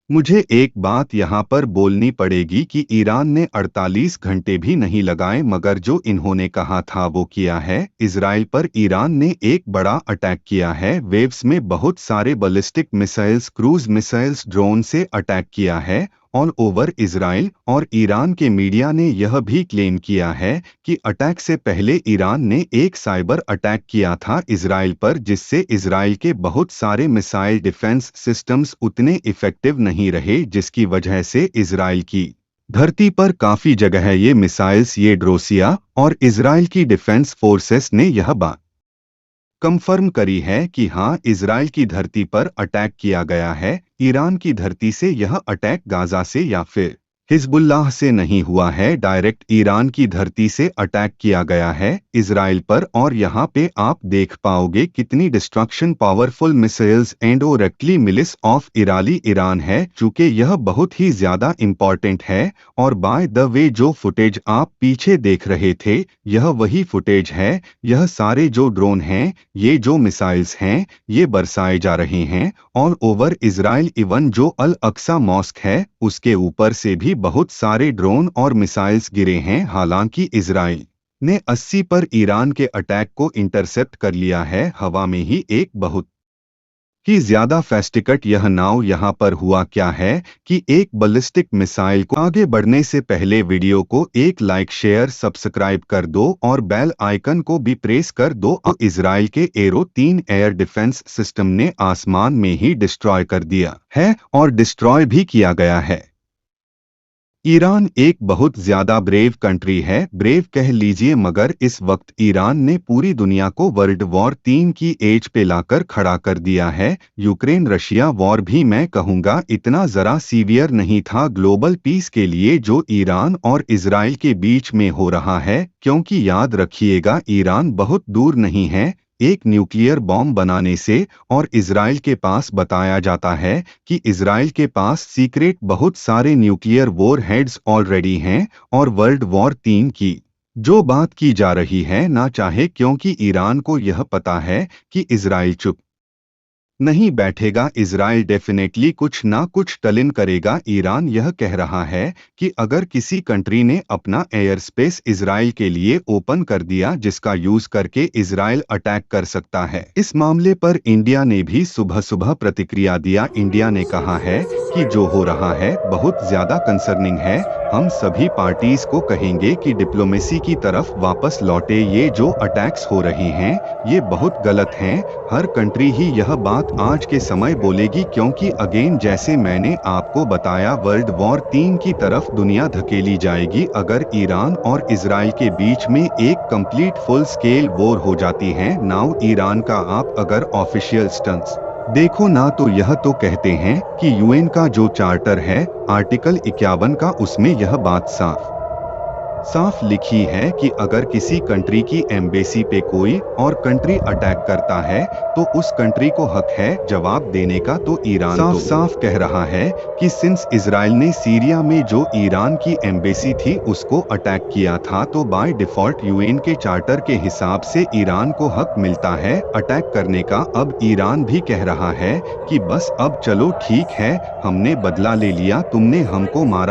मुझे एक बात यहाँ पर बोलनी पड़ेगी कि ईरान ने 48 घंटे भी नहीं लगाए मगर जो इन्होंने कहा था वो किया है। इजराइल पर ईरान ने एक बड़ा अटैक किया है। वेव्स में बहुत सारे ballistic missiles, cruise missiles, drone से अटैक किया है। ऑल ओवर इजराइल और ईरान के मीडिया ने यह भी क्लेम किया है कि अटैक से पहले ईरान ने एक साइबर अटैक किया था इजराइल पर, जिससे इजराइल के बहुत सारे मिसाइल डिफेंस सिस्टम्स उतने इफेक्टिव नहीं रहे, जिसकी वजह से इजराइल की धरती पर काफी जगह ये मिसाइल्स, ये ड्रोसिया और इजराइल की डिफेंस फोर्सेस ने यह बात कंफर्म करी है कि हाँ, इजराइल की धरती पर अटैक किया गया है। ईरान की धरती से यह अटैक गाजा से या फिर हिजबुल्लाह से नहीं हुआ है, डायरेक्ट ईरान की धरती से अटैक किया गया है इजराइल पर। और यहाँ पे आप देख पाओगे कितनी destruction powerful missiles and directly मिलिस ऑफ इराली ईरान है, चूंकि यह बहुत ही ज्यादा इम्पॉर्टेंट है। और बाय द वे जो फुटेज आप पीछे देख रहे थे, यह वही फुटेज है। यह सारे जो ड्रोन हैं, ये जो मिसाइल्स हैं, ये बरसाए जा रहे हैं ऑल ओवर इजराइल। इवन जो अल अक्सा मॉस्क है, उसके ऊपर से भी बहुत सारे ड्रोन और मिसाइल्स गिरे हैं। हालांकि इजराइल ने 80 पर ईरान के अटैक को इंटरसेप्ट कर लिया है हवा में ही। एक बहुत ही ज्यादा फेस्टिकट यह नाव यहाँ पर हुआ क्या है कि एक बैलिस्टिक मिसाइल को आगे बढ़ने से पहले वीडियो को एक लाइक, शेयर, सब्सक्राइब कर दो और बेल आइकन को भी प्रेस कर दो। इजराइल के एरो 3 एयर डिफेंस सिस्टम ने आसमान में ही डिस्ट्रॉय कर दिया है और डिस्ट्रॉय भी किया गया है। ईरान एक बहुत ज्यादा ब्रेव कंट्री है, ब्रेव कह लीजिए, मगर इस वक्त ईरान ने पूरी दुनिया को वर्ल्ड वॉर 3 की एज पे लाकर खड़ा कर दिया है। यूक्रेन रशिया वॉर भी मैं कहूँगा इतना जरा सीवियर नहीं था ग्लोबल पीस के लिए जो ईरान और इजराइल के बीच में हो रहा है, क्योंकि याद रखिएगा ईरान बहुत दूर नहीं है एक न्यूक्लियर बॉम्ब बनाने से। और इजराइल के पास बताया जाता है कि इजराइल के पास सीक्रेट बहुत सारे न्यूक्लियर वॉर हेड्स ऑलरेडी हैं। और वर्ल्ड वॉर 3 की जो बात की जा रही है ना चाहे, क्योंकि ईरान को यह पता है कि इजराइल चुप नहीं बैठेगा, इजराइल डेफिनेटली कुछ ना कुछ टलन करेगा। ईरान यह कह रहा है कि अगर किसी कंट्री ने अपना एयर स्पेस इजराइल के लिए ओपन कर दिया, जिसका यूज करके इजराइल अटैक कर सकता है। इस मामले पर इंडिया ने भी सुबह सुबह प्रतिक्रिया दिया। इंडिया ने कहा है कि जो हो रहा है बहुत ज्यादा कंसर्निंग है। हम सभी पार्टीज को कहेंगे कि डिप्लोमेसी की तरफ वापस लौटे। ये जो अटैक्स हो रहे हैं ये बहुत गलत हैं। हर कंट्री ही यह बात आज के समय बोलेगी, क्योंकि अगेन जैसे मैंने आपको बताया वर्ल्ड वॉर 3 की तरफ दुनिया धकेली जाएगी अगर ईरान और इजराइल के बीच में एक कंप्लीट फुल स्केल वॉर हो जाती है। नाउ ईरान का आप अगर ऑफिशियल स्टंट्स देखो ना तो यह तो कहते हैं कि यूएन का जो चार्टर है आर्टिकल 51 का, उसमें यह बात साफ साफ लिखी है कि अगर किसी कंट्री की एम्बेसी पे कोई और कंट्री अटैक करता है तो उस कंट्री को हक है जवाब देने का। तो ईरान साफ साफ कह रहा है कि सिंस इजराइल ने सीरिया में जो ईरान की एम्बेसी थी उसको अटैक किया था, तो बाय डिफॉल्ट यूएन के चार्टर के हिसाब से ईरान को हक मिलता है अटैक करने का। अब ईरान भी कह रहा है कि बस अब चलो ठीक है, हमने बदला ले लिया, तुमने हमको मारा।